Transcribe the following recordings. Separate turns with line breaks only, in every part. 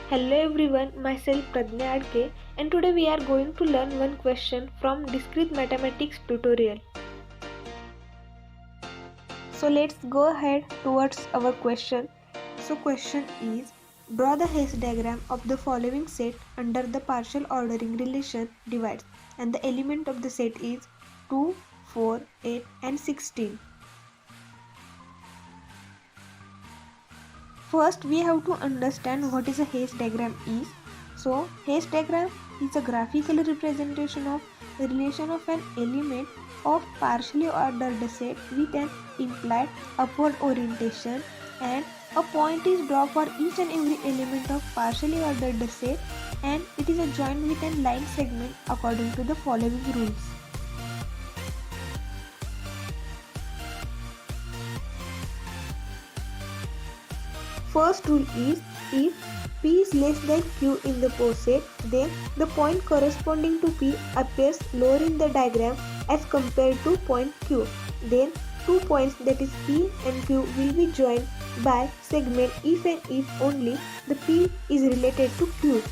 Hello everyone, myself Pradnya Adke, and today we are going to learn one question from Discrete Mathematics tutorial. So let's go ahead towards our question. So question is, draw the Hess diagram of the following set under the partial ordering relation divides, and the element of the set is 2, 4, 8 and 16. First, we have to understand what is a Hess diagram is. So, Hess diagram is a graphical representation of the relation of an element of partially ordered set with an implied upward orientation, and a point is drawn for each and every element of partially ordered set, and it is joined with a line segment according to the following rules. First rule is, if P is less than Q in the poset, then the point corresponding to P appears lower in the diagram as compared to point Q. Then two points, that is P and Q, will be joined by segment if and if only the P is related to Q.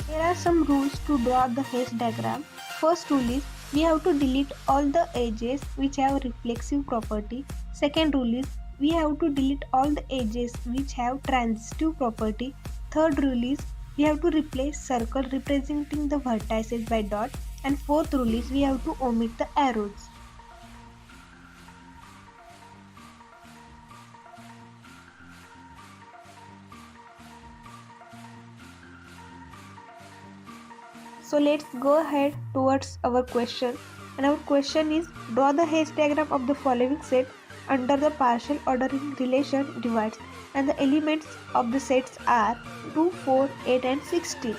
There are some rules to draw the Hess diagram. First rule is, we have to delete all the edges which have reflexive property. Second rule is, we have to delete all the edges which have transitive property. Third rule is, we have to replace circle representing the vertices by dot. And fourth rule is, we have to omit the arrows. So let's go ahead towards our question, and our question is, draw the Hess diagram of the following set under the partial ordering relation divides, and the elements of the sets are 2, 4, 8 and 16.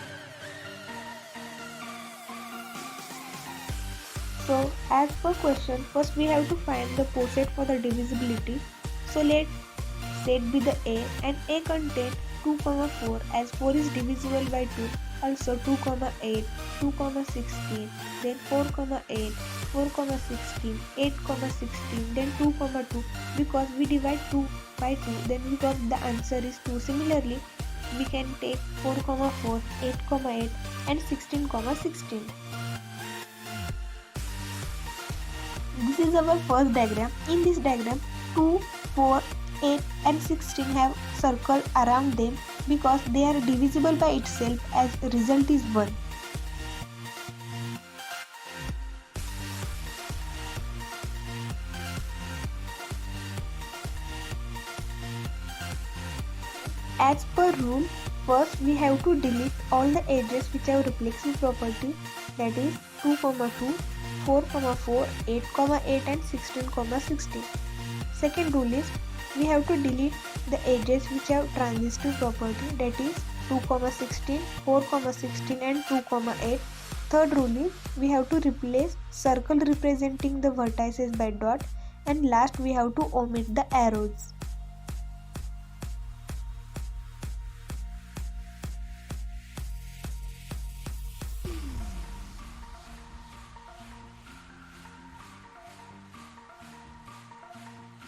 So as per question, first we have to find the poset for the divisibility. So let set be the A, and A contain 2, 4 as 4 is divisible by 2. Also 2, 8, 2, 16, then 4, 8, 4, 16, 8, 16, then 2, 2. Because we divide 2 by 2, then we got the answer is 2. Similarly, we can take 4, 4, 8, 8 and 16, 16. This is our first diagram. In this diagram, 2, 4, 8 and 16 have circle around them because they are divisible by itself, as result is 1. As per rule, first we have to delete all the edges which have reflexive property, that is 2, 2, 4, 4, 8, 8 and 16, 16. Second rule is, we have to delete the edges which have transitive property, that is 2, 16, 4, 16 and 2, 8. Third rule is, we have to replace circle representing the vertices by dot, and last we have to omit the arrows.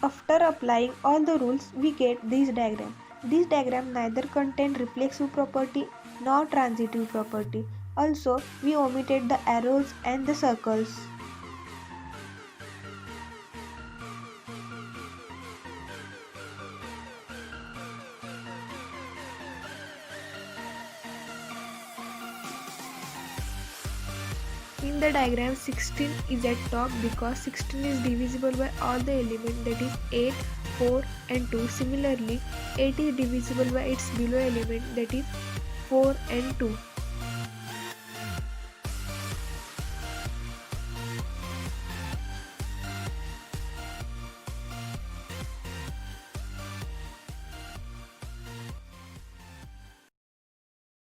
After applying all the rules, we get this diagram. This diagram neither contains reflexive property nor transitive property. Also, we omitted the arrows and the circles. In the diagram, 16 is at top because 16 is divisible by all the elements, that is 8, 4 and 2. Similarly, 8 is divisible by its below element, that is 4 and 2.